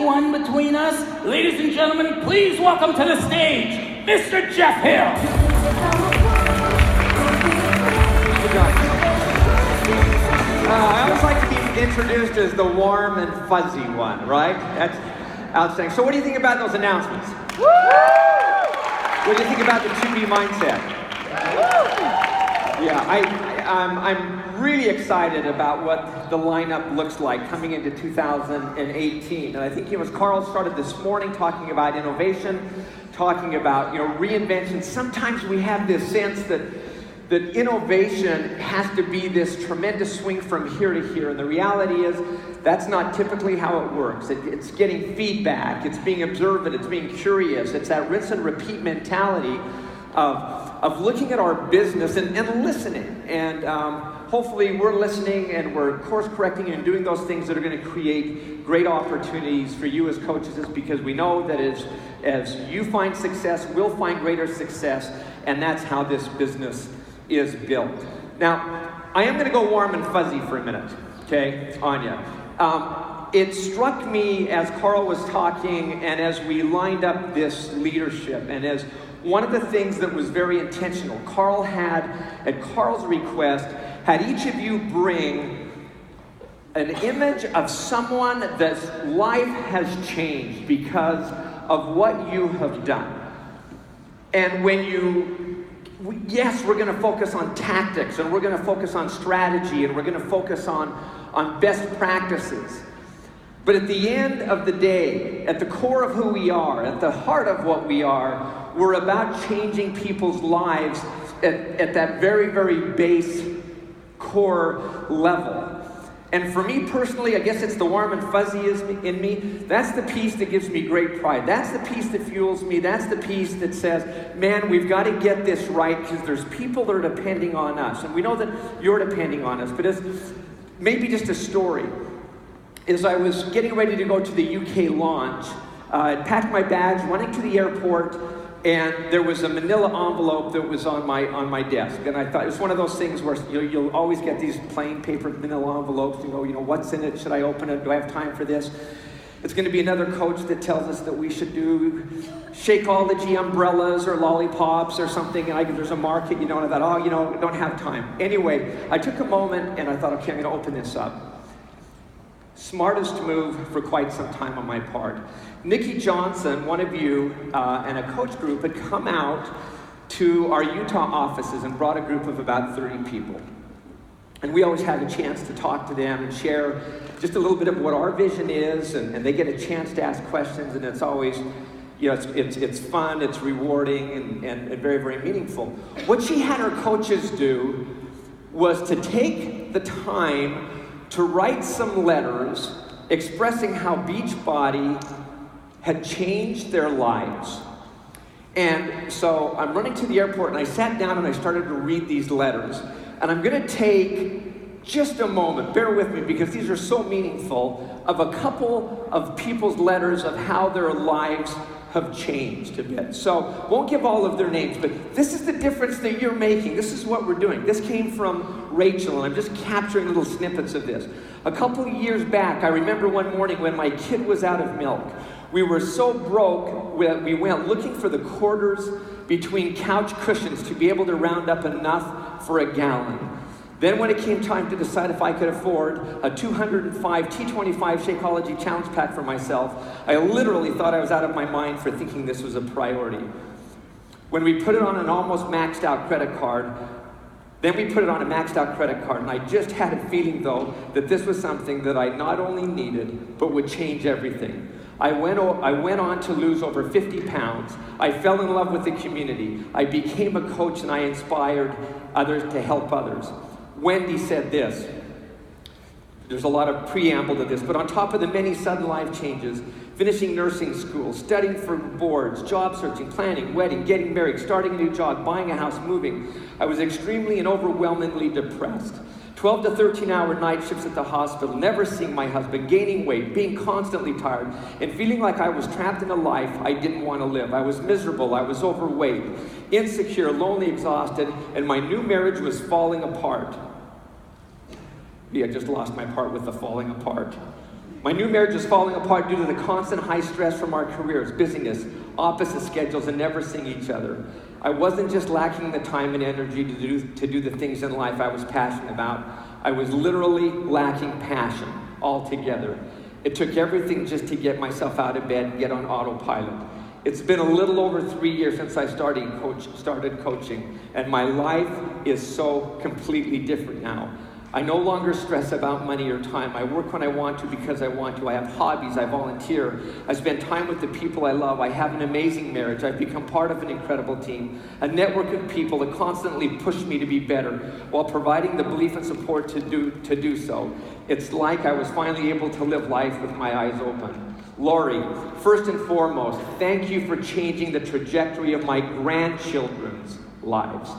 one between us. Ladies and gentlemen, please welcome to the stage, Mr. Jeff Hill. I always like to be introduced as the warm and fuzzy one, right? That's outstanding. So what do you think about those announcements? Woo! What do you think about the 2B mindset? Yeah, I'm really excited about what the lineup looks like coming into 2018. And I think, as Carl started this morning talking about innovation, talking about, reinvention, sometimes we have this sense that innovation has to be this tremendous swing from here to here. And the reality is that's not typically how it works. It's getting feedback. It's being observant. It's being curious. It's that rinse and repeat mentality of looking at our business and listening. And hopefully we're listening and we're course correcting and doing those things that are going to create great opportunities for you as coaches, because we know that as you find success, we'll find greater success. And that's how this business is built. Now, I am going to go warm and fuzzy for a minute, okay, Anya. It struck me as Carl was talking and as we lined up this leadership, and as one of the things that was very intentional, Carl had, at Carl's request, had each of you bring an image of someone that's life has changed because of what you have done. And when yes, we're going to focus on tactics, and we're going to focus on strategy, and we're going to focus on best practices. But at the end of the day, at the core of who we are, at the heart of what we are, we're about changing people's lives at that very, very base core level. And for me personally, I guess it's the warm and fuzzy in me. That's the piece that gives me great pride. That's the piece that fuels me. That's the piece that says, man, we've got to get this right because there's people that are depending on us. And we know that you're depending on us. But it's maybe just a story. As I was getting ready to go to the UK launch, I packed my bags, running to the airport, and there was a manila envelope that was on my desk. And I thought, it was one of those things where you'll always get these plain paper manila envelopes. What's in it? Should I open it? Do I have time for this? It's going to be another coach that tells us that we should do Shakeology umbrellas or lollipops or something. And there's a market, and I thought, don't have time. Anyway, I took a moment and I thought, okay, I'm going to open this up. Smartest move for quite some time on my part. Nikki Johnson, one of you, and a coach group had come out to our Utah offices and brought a group of about 30 people. And we always have a chance to talk to them and share just a little bit of what our vision is, and they get a chance to ask questions, and it's always, it's fun, it's rewarding, and very, very meaningful. What she had her coaches do was to take the time to write some letters expressing how Beachbody had changed their lives. And so I'm running to the airport, and I sat down and I started to read these letters. And I'm going to take just a moment, bear with me because these are so meaningful, of a couple of people's letters of how their lives have changed a bit. So won't give all of their names, but this is the difference that you're making. This is what we're doing. This came from Rachel, and I'm just capturing little snippets of this. A couple of years back, I remember one morning when my kid was out of milk. We were so broke, we went looking for the quarters between couch cushions to be able to round up enough for a gallon. Then when it came time to decide if I could afford a 205 T25 Shakeology challenge pack for myself, I literally thought I was out of my mind for thinking this was a priority. When we put it on an almost maxed out credit card, then we put it on a maxed out credit card, and I just had a feeling though that this was something that I not only needed, but would change everything. I went on to lose over 50 pounds. I fell in love with the community. I became a coach, and I inspired others to help others. Wendy said this. There's a lot of preamble to this, but on top of the many sudden life changes, finishing nursing school, studying for boards, job searching, planning, wedding, getting married, starting a new job, buying a house, moving, I was extremely and overwhelmingly depressed. 12 to 13-hour night shifts at the hospital, never seeing my husband, gaining weight, being constantly tired, and feeling like I was trapped in a life I didn't want to live. I was miserable, I was overweight, insecure, lonely, exhausted, and my new marriage was falling apart. Yeah, I just lost my part with the falling apart. My new marriage was falling apart due to the constant high stress from our careers, busyness, opposite schedules, and never seeing each other. I wasn't just lacking the time and energy to do the things in life I was passionate about. I was literally lacking passion altogether. It took everything just to get myself out of bed and get on autopilot. It's been a little over 3 years since I started coaching, and my life is so completely different now. I no longer stress about money or time. I work when I want to because I want to. I have hobbies. I volunteer. I spend time with the people I love. I have an amazing marriage. I've become part of an incredible team, a network of people that constantly push me to be better while providing the belief and support to do so. It's like I was finally able to live life with my eyes open. Lori, first and foremost, thank you for changing the trajectory of my grandchildren's lives.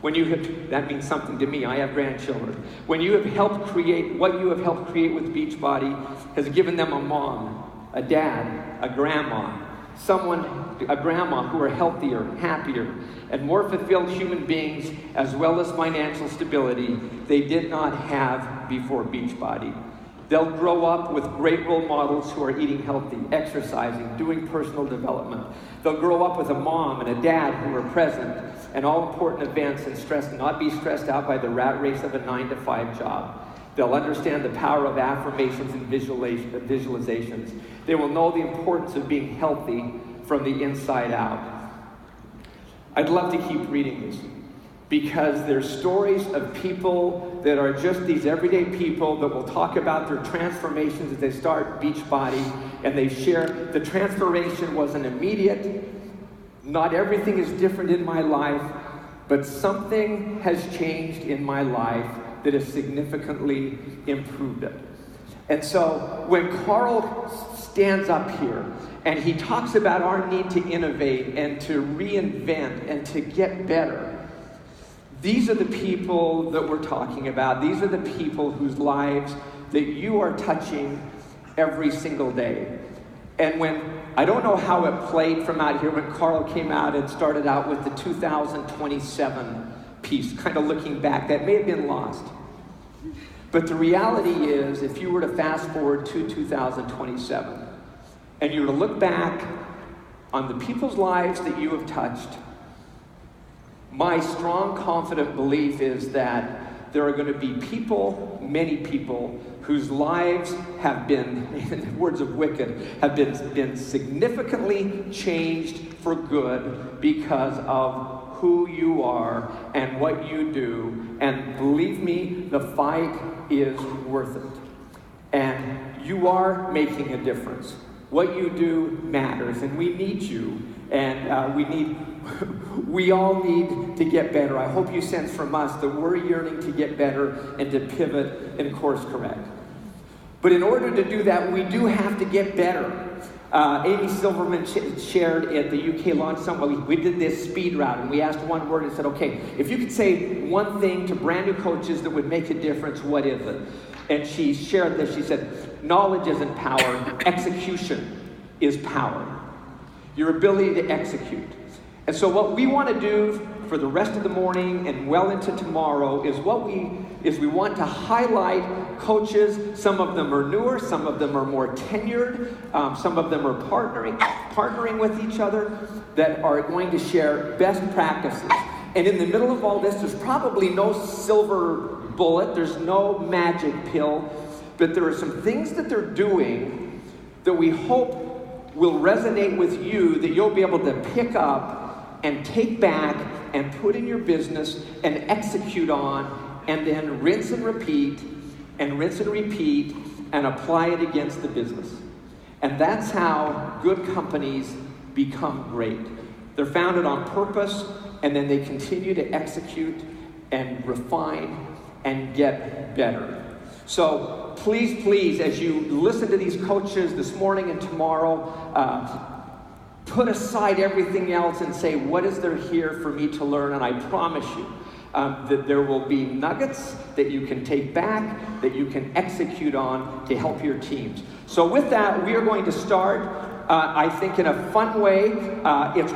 That means something to me. I have grandchildren. When you have helped create, what you have helped create with Beachbody has given them a mom, a dad, a grandma, a grandma who are healthier, happier, and more fulfilled human beings, as well as financial stability they did not have before Beachbody. They'll grow up with great role models who are eating healthy, exercising, doing personal development. They'll grow up with a mom and a dad who are present at all important events and not be stressed out by the rat race of a 9-to-5 job. They'll understand the power of affirmations and visualizations. They will know the importance of being healthy from the inside out. I'd love to keep reading this, because there's stories of people that are just these everyday people that will talk about their transformations as they start Beachbody, and they share the transformation wasn't immediate. Not everything is different in my life, but something has changed in my life that has significantly improved it. And so when Carl stands up here and he talks about our need to innovate and to reinvent and to get better, these are the people that we're talking about. These are the people whose lives that you are touching every single day. And I don't know how it played from out here when Carl came out and started out with the 2027 piece, kind of looking back, that may have been lost. But the reality is, if you were to fast forward to 2027, and you were to look back on the people's lives that you have touched, my strong, confident belief is that there are going to be people, many people, whose lives have been, in the words of Wicked, have been significantly changed for good because of who you are and what you do. And believe me, the fight is worth it. And you are making a difference. What you do matters, and we need you. And we all need to get better. I hope you sense from us that we're yearning to get better and to pivot and course correct. But in order to do that, we do have to get better. Amy Silverman shared at the UK Launch Summit, we did this speed round, and we asked one word and said, okay, if you could say one thing to brand new coaches that would make a difference, what is it? And she shared this. She said, knowledge isn't power, execution is power. Your ability to execute. And so what we want to do for the rest of the morning and well into tomorrow is we want to highlight coaches. Some of them are newer, some of them are more tenured, some of them are partnering with each other that are going to share best practices. And in the middle of all this, there's probably no silver bullet, there's no magic pill, but there are some things that they're doing that we hope will resonate with you, that you'll be able to pick up and take back and put in your business and execute on, and then rinse and repeat and apply it against the business. And that's how good companies become great. They're founded on purpose, and then they continue to execute and refine and get better. So please, as you listen to these coaches this morning and tomorrow, put aside everything else and say, what is there here for me to learn? And I promise you that there will be nuggets that you can take back, that you can execute on to help your teams. So with that, we are going to start, I think, in a fun way. It's